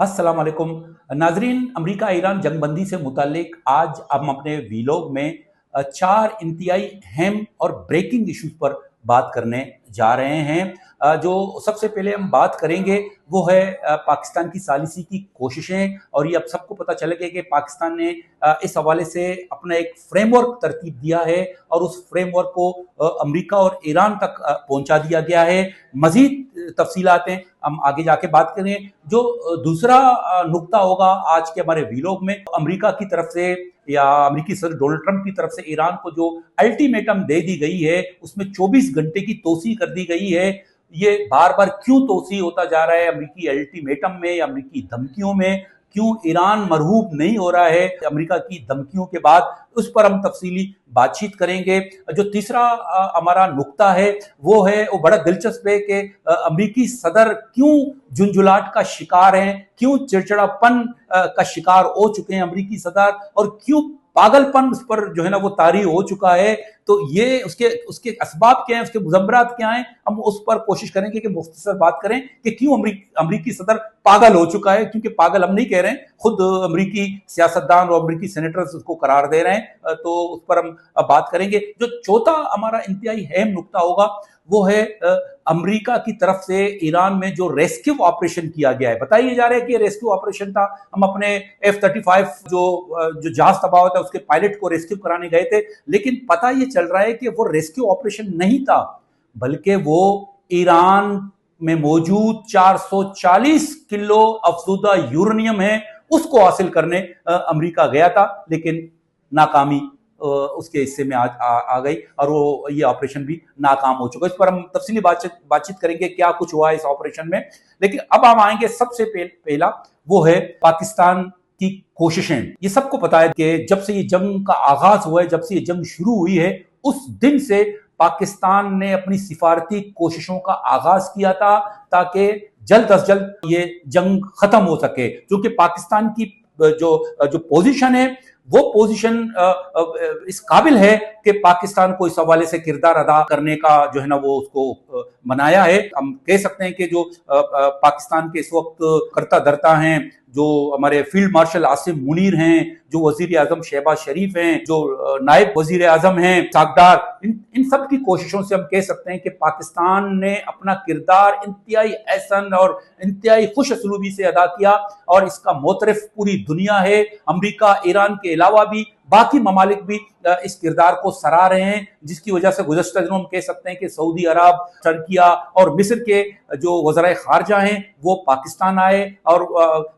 अस्सलाम वालेकुम नाजरीन। अमेरिका ईरान जंगबंदी से मुतालिक आज हम अपने वीलॉग में चार इंतहाई अहम और ब्रेकिंग इश्यूज पर बात करने जा रहे हैं। जो सबसे पहले हम बात करेंगे वो है पाकिस्तान की सालिसी की कोशिशें। और ये अब सबको पता चल गया कि पाकिस्तान ने इस हवाले से अपना एक फ्रेमवर्क तरतीब दिया है और उस फ्रेमवर्क को अमेरिका और ईरान तक पहुंचा दिया गया है। मजीद तफसीलातें हम आगे जाके बात करें। जो दूसरा नुक्ता होगा आज के हमारे वीलॉग में, अमेरिका की तरफ से या अमेरिकी सदर डोनाल्ड ट्रंप की तरफ से ईरान को जो अल्टीमेटम दे दी गई है उसमें 24 घंटे की तोसी कर दी गई है। ये बार बार क्यों तोसी होता जा रहा है अमेरिकी अल्टीमेटम में या अमेरिकी धमकियों में? क्यों ईरान मरहूब नहीं हो रहा है अमेरिका की धमकियों के बाद? उस पर हम तफसीली बातचीत करेंगे। जो तीसरा हमारा नुक्ता है वो बड़ा दिलचस्प है कि अमेरिकी सदर क्यों झुंझुलाहट का शिकार हैं, क्यों चिड़चिड़ापन का शिकार हो चुके हैं अमेरिकी सदर, और क्यों पागलपन उस पर जो है ना वो तारी हो चुका है। तो ये उसके उसके असबाब क्या हैं, उसके मुजम्मरात क्या हैं, हम उस पर कोशिश करेंगे कि मुख्तसर बात करें कि क्यों अमेरिकी सदर पागल हो चुका है। क्योंकि पागल हम नहीं कह रहे हैं, खुद अमेरिकी सियासतदान और अमेरिकी सेनेटर्स उसको करार दे रहे हैं। तो उस पर हम बात करेंगे। जो चौथा हमारा इंतहाई अहम नुक्ता होगा वो है अमेरिका की तरफ से ईरान में जो रेस्क्यू ऑपरेशन किया गया है। बताइए जा रहा है कि रेस्क्यू ऑपरेशन था। हम अपने F-35 जो जहाज तबाह होता है उसके पायलट को रेस्क्यू कराने गए थे, लेकिन पता ये चल रहा है कि वो रेस्क्यू ऑपरेशन नहीं था, बल्कि वो ईरान में मौजूद 440 किलो अफजूदा यूरेनियम है उसको हासिल करने अमेरिका गया था, लेकिन नाकामी उसके हिस्से में आ गई और वो ये ऑपरेशन भी नाकाम हो चुका है। इस पर हम तफसीली बातचीत करेंगे क्या कुछ हुआ इस ऑपरेशन में। लेकिन अब हम आएंगे सबसे पहला वो है पाकिस्तान की कोशिशें। ये सबको पता है कि जब से ये जंग का आगाज हुआ है, जब से ये जंग शुरू हुई है, उस दिन से पाकिस्तान ने अपनी सिफारती कोशिशों का आगाज किया था ताकि जल्द अज जल्द ये जंग खत्म हो सके। क्योंकि पाकिस्तान की जो पोजीशन है वो पोजीशन इस काबिल है कि पाकिस्तान को इस हवाले से किरदार अदा करने का जो है ना वो उसको बनाया है। हम कह सकते हैं कि जो पाकिस्तान के इस वक्त करता धरता हैं, जो हमारे फील्ड मार्शल आसिम मुनीर हैं, जो वजीर आजम शहबाज शरीफ हैं, जो नायब वजीर आजम हैं सागदार, इन सब की कोशिशों से हम कह सकते हैं कि पाकिस्तान ने अपना किरदार इंतहाई एहसन और इंतहाई खुश असलूबी से अदा किया। और इसका मोतरफ पूरी दुनिया है। अमेरिका ईरान के अलावा भी बाकी ममालिक भी इस किरदार को सराह रहे हैं, जिसकी वजह से गुज़श्ता दिनों हम कह सकते हैं कि सऊदी अरब, टर्किया और मिस्र के जो वज़राए खारजा हैं वो पाकिस्तान आए और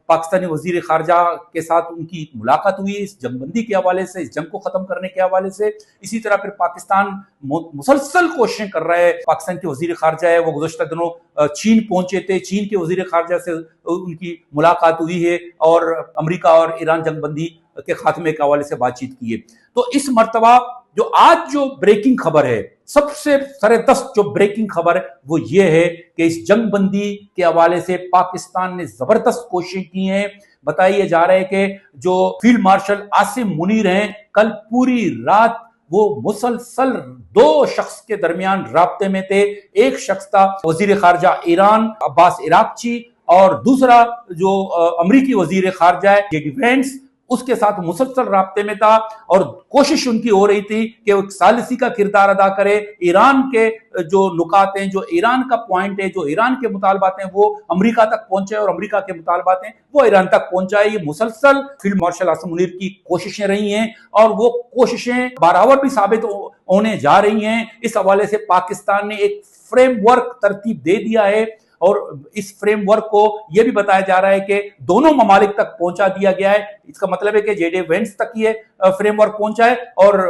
पाकिस्तानी वजीर खारजा के साथ उनकी मुलाकात हुई इस जंगबंदी के हवाले से, इस जंग को खत्म करने के हवाले से। इसी तरह फिर पाकिस्तान मुसलसल कोशिशें कर रहा है। पाकिस्तान के वजीर खारजा है वो गुज़श्ता दिनों चीन पहुंचे थे, चीन के वजीर खारजा से उनकी मुलाकात हुई है और अमेरिका और ईरान जंगबंदी के खात्मे के हवाले से बातचीत की है। तो इस मर्तबा जो ब्रेकिंग खबर है, सबसे सरेदस्त जो ब्रेकिंग खबर है वो ये है कि इस जंगबंदी के हवाले से पाकिस्तान ने जबरदस्त कोशिशें की हैं। बताइए जा रहा है कि जो फील्ड मार्शल आसिम मुनीर हैं, कल पूरी रात वो मुसलसल दो शख्स के दरमियान राब्ते में थे। एक शख्स था वजीर खारजा ईरान अब्बास इराक्ची और दूसरा जो अमेरिकी वजीर खारजा है JD वेंस, उसके साथ मुसलसल राब्ते में था और कोशिश उनकी हो रही थी कि वो सालिसी का किरदार अदा करे। ईरान के जो नुकात हैं, जो ईरान का पॉइंट है, जो ईरान के मुतालबात हैं वो अमेरिका तक पहुंचे और अमेरिका के मुतालबात हैं वो ईरान तक पहुंचाए। ये मुसलसल फील्ड मार्शल आसिम मुनीर की कोशिशें रही हैं और वो कोशिशें बराबर भी साबित होने जा रही हैं। इस हवाले से पाकिस्तान ने एक फ्रेमवर्क तरतीब दे दिया है और इस फ्रेमवर्क को यह भी बताया जा रहा है कि दोनों ममालिक तक पहुंचा दिया गया है। इसका मतलब है कि JD वेंस तक ये फ्रेमवर्क पहुंचा है और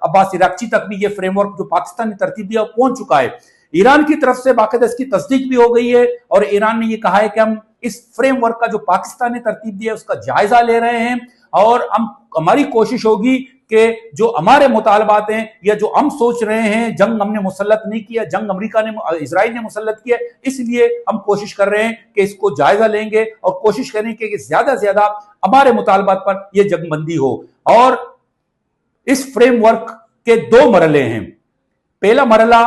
अब्बास इराक्ची तक भी ये फ्रेमवर्क जो पाकिस्तान ने तरतीब दिया पहुंच चुका है। ईरान की तरफ से बाकायदा इसकी तस्दीक भी हो गई है और ईरान ने ये कहा है कि हम इस फ्रेमवर्क का जो पाकिस्तान ने तरतीब दिया उसका जायजा ले रहे हैं और हमारी कोशिश होगी कि जो हमारे मुतालबात हैं या जो हम सोच रहे हैं, जंग हमने मुसल्लत नहीं किया, जंग अमेरिका ने इजराइल ने मुसल्लत किया, इसलिए हम कोशिश कर रहे हैं कि इसको जायजा लेंगे और कोशिश करेंगे कि ज्यादा से ज्यादा हमारे मुतालबात पर यह जंगबंदी हो। और इस फ्रेमवर्क के दो मरहले हैं। पहला मरहला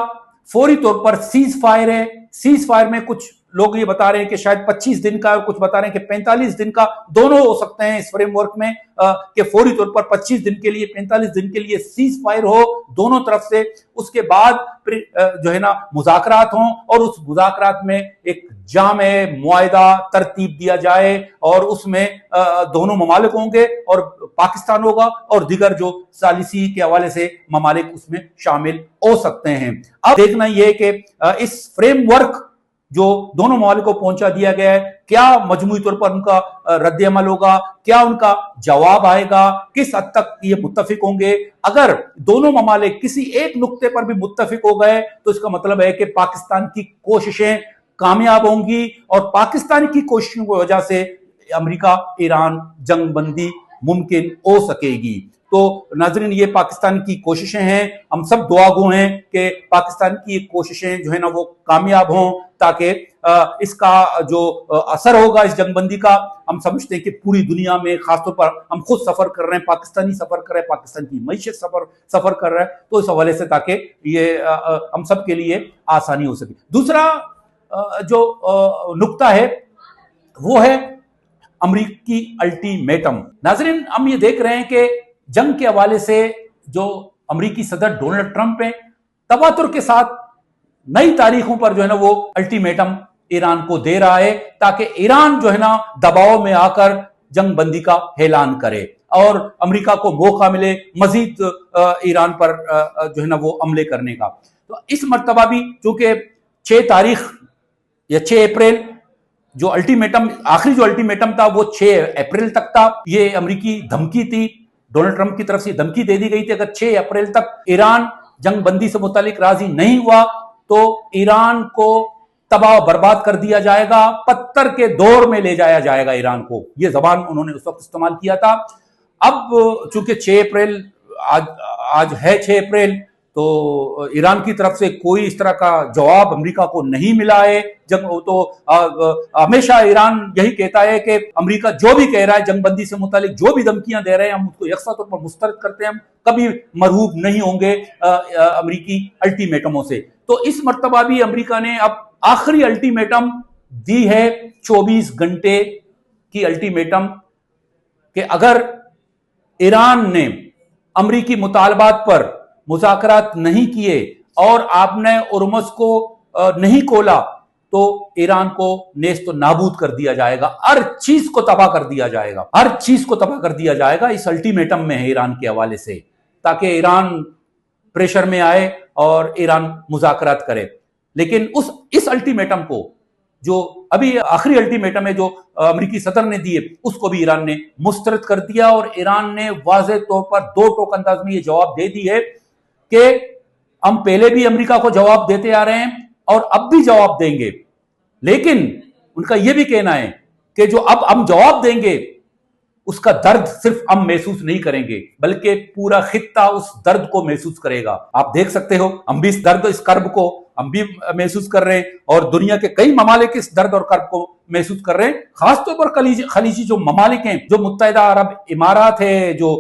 फौरी तौर पर सीज फायर है। सीज फायर में कुछ लोग ये बता रहे हैं कि शायद 25 दिन का, और कुछ बता रहे हैं कि 45 दिन का, दोनों हो सकते हैं इस फ्रेमवर्क में, कि फौरी तौर पर 25 दिन के लिए, 45 दिन के लिए सीज फायर हो दोनों तरफ से, उसके बाद जो है ना मुज़ाकरात हों, और उस मुज़ाकरात में एक जामे मुआहिदा तरतीब दिया जाए, और उसमें दोनों ममालिक होंगे और पाकिस्तान होगा, और दीगर जो सालिसी के हवाले से ममालिक उसमें शामिल हो सकते हैं। अब देखना यह है कि इस फ्रेमवर्क जो दोनों ममालिक को पहुंचा दिया गया है, क्या मजमूई तौर पर उनका रद्द अमल होगा, क्या उनका जवाब आएगा, किस हद तक ये मुत्तफिक होंगे। अगर दोनों ममालिक किसी एक नुक्ते पर भी मुत्तफिक हो गए तो इसका मतलब है कि पाकिस्तान की कोशिशें कामयाब होंगी, और पाकिस्तान की कोशिशों की वजह से अमेरिका ईरान जंग बंदी मुमकिन हो सकेगी। तो नाज़रीन, ये पाकिस्तान की कोशिशें हैं, हम सब दुआगो हैं कि पाकिस्तान की कोशिशें जो है ना वो कामयाब हों, ताकि इसका जो असर होगा इस जंगबंदी का, हम समझते हैं कि पूरी दुनिया में, खासतौर पर हम खुद सफर कर रहे हैं, पाकिस्तानी सफर कर रहे हैं, पाकिस्तान की मईशत सफर कर रहा है, तो इस हवाले से ताकि ये हम सब के लिए आसानी हो सके। दूसरा जो नुक्ता है वो है अमरीकी अल्टीमेटम। नाज़रीन, हम ये देख रहे हैं कि जंग के हवाले से जो अमरीकी सदर डोनाल्ड ट्रंप है, तवातुर के साथ नई तारीखों पर जो है ना वो अल्टीमेटम ईरान को दे रहा है, ताकि ईरान जो है ना दबाव में आकर जंग बंदी का ऐलान करे और अमेरिका को मौका मिले मजीद ईरान पर जो है ना वो हमले करने का। तो इस मर्तबा भी चूंकि 6 तारीख या 6 अप्रैल जो अल्टीमेटम, आखिरी जो अल्टीमेटम था वो 6 अप्रैल तक था। ये अमेरिकी धमकी थी, डोनाल्ड ट्रंप की तरफ से धमकी दे दी गई थी, अगर 6 अप्रैल तक ईरान जंग बंदी से मुतालिक राजी नहीं हुआ तो ईरान को तबाह बर्बाद कर दिया जाएगा, पत्थर के दौर में ले जाया जाएगा ईरान को। यह जबान उन्होंने उस वक्त इस्तेमाल किया था। अब चूंकि 6 अप्रैल आज है 6 अप्रैल, तो ईरान की तरफ से कोई इस तरह का जवाब अमेरिका को नहीं मिला है। जब तो हमेशा ईरान यही कहता है कि अमेरिका जो भी कह रहा है जंगबंदी से मुतालिक, जो भी धमकियां दे रहे हैं, हम उसको यकसा तौर पर मुस्तरद करते हैं, हम कभी मरहूब नहीं होंगे अमेरिकी अल्टीमेटमों से। तो इस मर्तबा भी अमेरिका ने अब आखिरी अल्टीमेटम दी है, 24 घंटे की अल्टीमेटम, कि अगर ईरान ने अमेरिकी मुतालबात पर मुज़ाकरात नहीं किए और आपने उर्मुज़ को नहीं खोला तो ईरान को नेस्त नाबूद कर दिया जाएगा, हर चीज को तबाह कर दिया जाएगा, हर चीज को तबाह कर दिया जाएगा। इस अल्टीमेटम में है ईरान के हवाले से, ताकि ईरान प्रेशर में आए और ईरान मुज़ाकरात करे। लेकिन इस अल्टीमेटम को, जो अभी आखिरी अल्टीमेटम है जो अमेरिकी सदर ने दिए, उसको भी ईरान ने मुस्तरद कर दिया, और ईरान ने वाज़ेह तौर पर 2 टोक अंदाज में ये जवाब दे दी है कि हम पहले भी अमेरिका को जवाब देते आ रहे हैं और अब भी जवाब देंगे, लेकिन उनका यह भी कहना है कि जो अब हम जवाब देंगे उसका दर्द सिर्फ हम महसूस नहीं करेंगे, बल्कि पूरा खित्ता उस दर्द को महसूस करेगा। आप देख सकते हो, हम भी इस दर्द, इस कर्ब को हम भी महसूस कर रहे हैं, और दुनिया के कई ममालिक इस दर्द और कर्ब को महसूस कर रहे हैं। खासतौर पर खलीजी जो ममालिक हैं, जो मुत्तहिदा अरब इमारात है, जो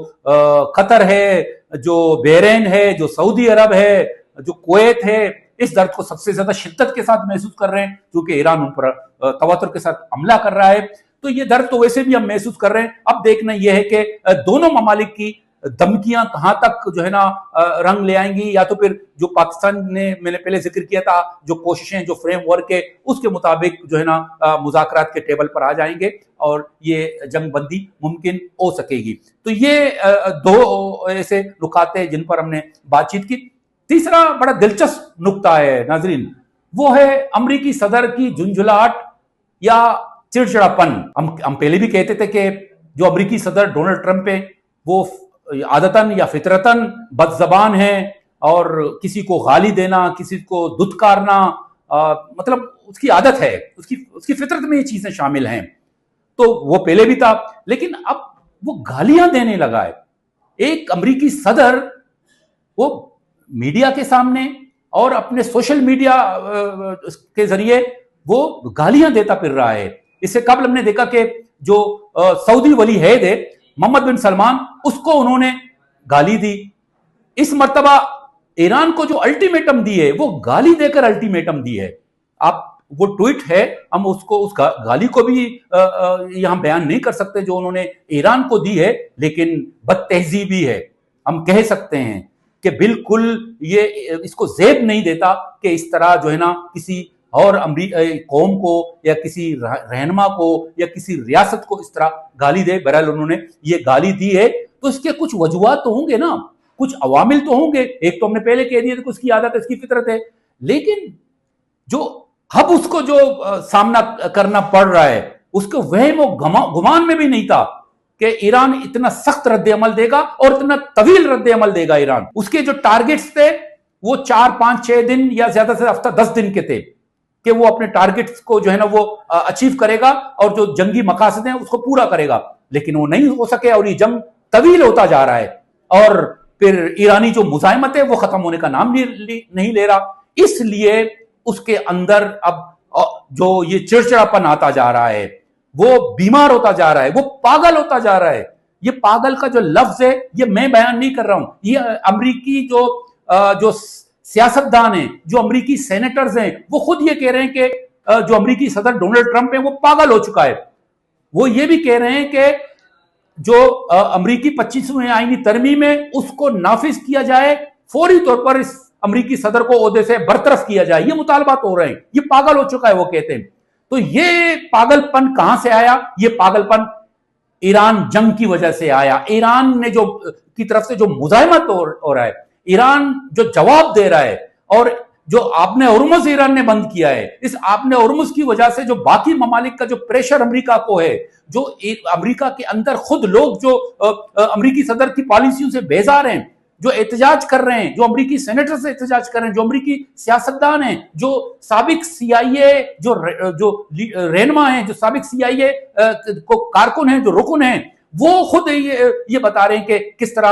कतर है, जो बहरीन है, जो सऊदी अरब है, जो कुवैत है, इस दर्द को सबसे ज्यादा शिद्दत के साथ महसूस कर रहे हैं, क्योंकि ईरान उन पर तवातुर के साथ हमला कर रहा है। तो ये दर्द तो वैसे भी हम महसूस कर रहे हैं। अब देखना यह है कि दोनों ममालिक की धमकियां कहां तक जो है ना रंग ले आएंगी, या तो फिर जो पाकिस्तान ने, मैंने पहले जिक्र किया था, जो कोशिशें, जो फ्रेमवर्क है उसके मुताबिक जो है ना मुज़ाकरात के टेबल पर आ जाएंगे और ये जंग बंदी मुमकिन हो सकेगी। तो ये 2 ऐसे नुकात हैं जिन पर हमने बातचीत की। तीसरा बड़ा दिलचस्प नुक्ता है नाजरीन, वो है अमरीकी सदर की झुंझुलाहट या चिड़चिड़ापन। हम पहले भी कहते थे कि जो अमरीकी सदर डोनाल्ड ट्रंप है वो आदतन या फितरतन बदजबान है, और किसी को गाली देना, किसी को दुत्कारना, मतलब उसकी आदत है, उसकी फितरत में ये चीजें शामिल हैं। तो वो पहले भी था, लेकिन अब वो गालियां देने लगा है। एक अमरीकी सदर वो मीडिया के सामने और अपने सोशल मीडिया के जरिए वो गालियां देता फिर रहा है। इससे कबल हमने देखा कि जो सऊदी वली अहद है मोहम्मद बिन सलमान, उसको उन्होंने गाली दी। इस मर्तबा ईरान को जो अल्टीमेटम दी है वो गाली देकर अल्टीमेटम दी है। आप वो ट्वीट है, हम उसको उस गाली को भी यहां बयान नहीं कर सकते जो उन्होंने ईरान को दी है, लेकिन बदतहजीबी है। हम कह सकते हैं कि बिल्कुल ये इसको जेब नहीं देता कि इस तरह जो है ना किसी और कौम को या किसी रहनुमा को या किसी रियासत को इस तरह गाली दे। बहरहाल उन्होंने ये गाली दी है तो इसके कुछ वजूहात तो होंगे ना, कुछ अवामिल तो होंगे। एक तो हमने पहले कह दिया था उसकी आदत है, इसकी फितरत है, लेकिन जो अब उसको जो सामना करना पड़ रहा है उसको वहम गुमान में भी नहीं था कि ईरान इतना सख्त रद्द अमल देगा और इतना तवील रद्द अमल देगा। ईरान उसके जो टारगेट्स थे वो 4-5-6 दिन या ज्यादा से हफ्ता 10 दिन के थे कि वो अपने टारगेट्स को जो है ना वो अचीव करेगा और जो जंगी मकासद हैं उसको पूरा करेगा, लेकिन वो नहीं हो सके और ये जंग तवील होता जा रहा है और फिर ईरानी जो मुजाहिमत है वो खत्म होने का नाम नहीं ले रहा। इसलिए उसके अंदर अब जो ये चिड़चिड़ापन आता जा रहा है, वो बीमार होता जा रहा है, वो पागल होता जा रहा है। ये पागल का जो लफ्ज है ये मैं बयान नहीं कर रहा हूं, ये अमेरिकी जो सियासतदान हैं, जो अमेरिकी सेनेटर्स हैं, वो खुद ये कह रहे हैं कि जो अमेरिकी सदर डोनाल्ड ट्रंप है वो पागल हो चुका है। वो ये भी कह रहे हैं कि जो अमेरिकी 25वीं आईनी तरमीम है उसको नाफिज किया जाए, फौरी तौर पर इस अमेरिकी सदर को ओहदे से बरतरफ किया जाए। ये मुतालबात हो रहे हैं, ये पागल हो चुका है वो कहते हैं। तो ये पागलपन कहां से आया? ये पागलपन ईरान जंग की वजह से आया। ईरान ने जो की तरफ से जो मुजाहिमत हो रहा है, ईरान जो जवाब दे रहा है और जो आपने हुर्मुज़ ईरान ने बंद किया है, इस आपने हुर्मुज़ की वजह से जो बाकी ममालिक का जो प्रेशर अमेरिका को है, जो अमेरिका के अंदर खुद लोग जो अमेरिकी सदर की पॉलिसियों से बेजार हैं, जो एहतजाज कर रहे हैं, जो अमेरिकी सेनेटर से एहतजाज कर रहे हैं, जो अमेरिकी सियासतदान हैं, जो साबिक सीआईए जो रहनुमा हैं, जो साबिक सीआईए को कारकुन हैं, जो रुकन हैं, वो खुद ये बता रहे हैं कि किस तरह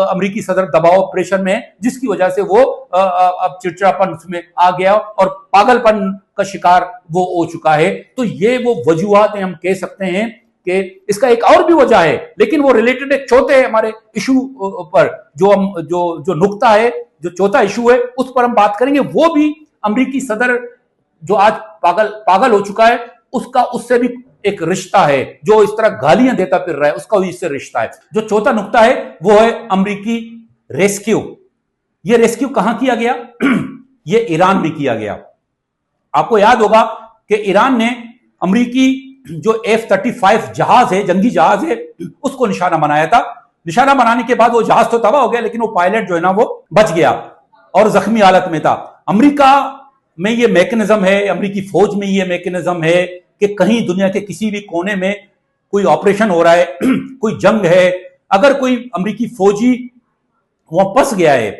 अमेरिकी सदर दबाव प्रेशर में है, जिसकी वजह से वो अब चिड़चिड़ापन उसमें आ गया और पागलपन का शिकार वो हो चुका है। तो ये वो वजूहात हम कह सकते हैं कि इसका एक और भी वजह है, लेकिन वो रिलेटेड एक चौथे हमारे इशू पर जो नुक्ता है, जो चौथा इशू है, उस पर हम बात करेंगे। वो भी अमेरिकी सदर जो आज पागल हो चुका है, उसका उससे भी एक रिश्ता है। जो इस तरह गालियां देता फिर रहा है उसका भी इससे रिश्ता है। जो चौथा नुक्ता है वो है अमेरिकी रेस्क्यू। ये रेस्क्यू कहां किया गया? ये ईरान में किया गया। आपको याद होगा कि ईरान ने अमेरिकी जो F-35 जहाज है, जंगी जहाज है, उसको निशाना बनाया था। निशाना बनाने के बाद वो जहाज तो तबाह हो गया, लेकिन वो पायलट जो है ना वो बच गया और जख्मी हालत में था। अमेरिका में ये मैकेनिज्म है, अमेरिकी फौज में ये मैकेनिज्म है कि कहीं दुनिया के किसी भी कोने में कोई ऑपरेशन हो रहा है, कोई जंग है, अगर कोई अमेरिकी फौजी वहां फंस गया है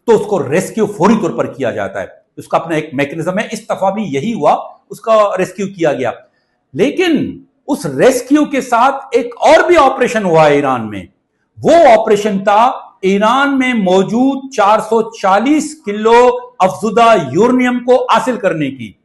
तो उसको रेस्क्यू फौरी तौर पर किया जाता है। उसका अपना एक मैकेनिज्म है। इस दफा भी यही हुआ, उसका रेस्क्यू किया गया। लेकिन उस रेस्क्यू के साथ एक और भी ऑपरेशन हुआ है ईरान में। वो ऑपरेशन था ईरान में मौजूद 440 किलो अफजुदा यूरेनियम को हासिल करने की।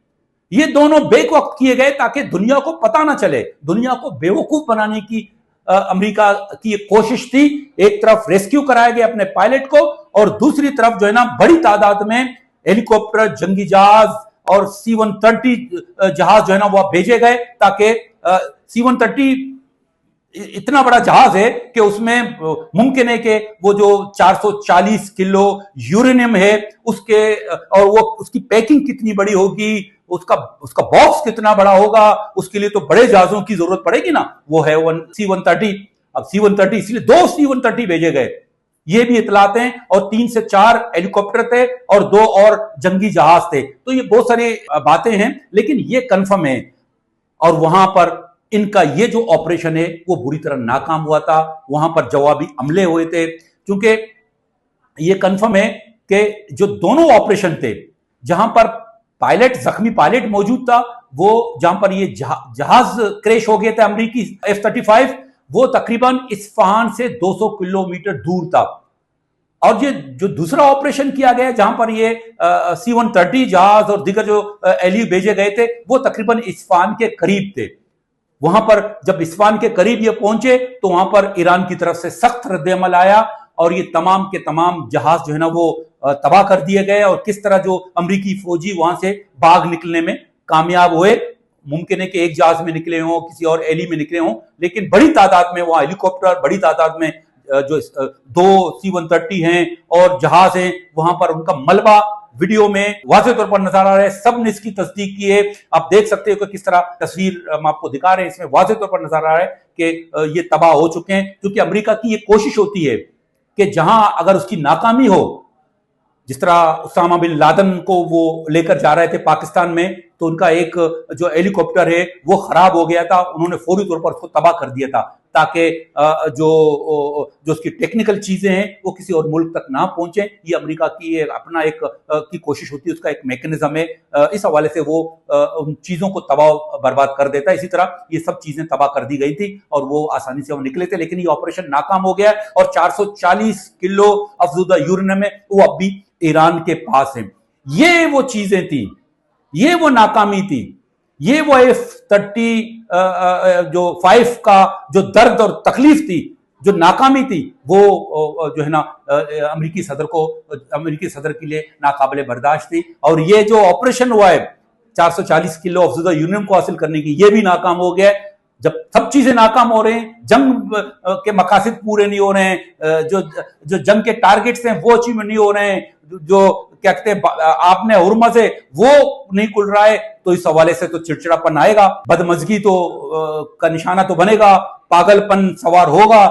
ये दोनों बेवकूफ किए गए ताकि दुनिया को पता ना चले, दुनिया को बेवकूफ बनाने की अमेरिका की कोशिश थी। एक तरफ रेस्क्यू कराया गया अपने पायलट को और दूसरी तरफ जो है ना बड़ी तादाद में हेलीकॉप्टर, जंगी जहाज और C-130 जहाज जो है ना वो भेजे गए, ताकि C-130 इतना बड़ा जहाज है कि उसमें मुमकिन है कि वो जो 440 किलो यूरेनियम है उसके और वो उसकी पैकिंग कितनी बड़ी होगी, उसका बॉक्स कितना बड़ा होगा, उसके लिए तो बड़े जहाजों की जरूरत पड़ेगी ना। वो है C-130। अब C-130 इसलिए 2 C-130 भेजे गए, ये भी इतलात हैं, और 3 से 4 हेलीकॉप्टर थे और 2 और जंगी जहाज थे। तो ये बहुत सारी बातें हैं, लेकिन ये कंफर्म है। और वहां पर इनका ये जो ऑपरेशन है वो बुरी तरह नाकाम हुआ था। वहां पर जवाबी हमले हुए थे, क्योंकि ये कंफर्म है कि जो दोनों ऑपरेशन थे जहां पर जख्मी पायलट मौजूद था, वो जहां पर ये जहाज क्रैश हो गया था अमेरिकी F-35, वो तकरीबन इस्फहान से 200 किलोमीटर दूर था। और ये जो दूसरा ऑपरेशन किया गया जहां पर ये C-130 जहाज और दीगर जो एलयू भेजे गए थे वो तकरीबन इस्फहान के करीब थे। वहां पर जब इस्फहान के करीब ये पहुंचे तो वहां पर ईरान की तरफ से सख्त रद्द-ए-अमल आया और ये तमाम के तमाम जहाज जो है ना वो तबाह कर दिए गए। और किस तरह जो अमेरिकी फौजी वहां से भाग निकलने में कामयाब हुए। मुमकिन है कि एक जहाज में निकले हों, किसी और एली में निकले हों, लेकिन बड़ी तादाद में वहां हेलीकॉप्टर, बड़ी तादाद में जो 2 C-130 हैं और जहाज हैं, वहां पर उनका मलबा वीडियो में वाज़ेह तौर पर नजर आ रहा है। सबने इसकी तस्दीक की है। आप देख सकते हो कि किस तरह तस्वीर हम आपको दिखा रहे हैं, इसमें वाज़ेह तौर पर नजर आ रहा है कि ये तबाह हो चुके हैं। क्योंकि अमेरिका की ये कोशिश होती है कि जहां अगर उसकी नाकामी हो, जिस तरह उसामा बिन लादेन को वो लेकर जा रहे थे पाकिस्तान में, तो उनका एक जो हेलीकॉप्टर है वो खराब हो गया था, उन्होंने फौरी तौर पर उसको तबाह कर दिया था ताकि जो जो उसकी टेक्निकल चीजें हैं वो किसी और मुल्क तक ना पहुंचे। ये अमेरिका की अपना एक की कोशिश होती है, उसका एक मैकेनिज्म है। इस हवाले से वो उन चीजों को तबाह बर्बाद कर देता है। इसी तरह ये सब चीजें तबाह कर दी गई थी और वो आसानी से वो निकले थे, लेकिन ये ऑपरेशन नाकाम हो गया और 440 किलो अफजुदा यूरेनियम है वो अब भी ईरान के पास है। ये वो चीजें थी, ये वो नाकामी थी, ये वो F-30 जो 5 का जो दर्द और तकलीफ थी, जो नाकामी थी, वो जो है ना अमेरिकी सदर के लिए नाकाबिले बर्दाश्त थी। और ये जो ऑपरेशन हुआ है 440 किलो अफजुदा यूरेनियम को हासिल करने की, ये भी नाकाम हो गया है। जब सब चीजें नाकाम हो रहे हैं, जंग के मकासद पूरे नहीं हो रहे हैं, जो जंग के टारगेट्स हैं वो अचीव नहीं हो रहे हैं, जो क्या कहते हैं आपने हुर्मा से वो नहीं खुल रहा है, तो इस हवाले से तो चिड़चिड़ापन आएगा, बदमजगी तो का निशाना तो बनेगा, पागलपन सवार होगा।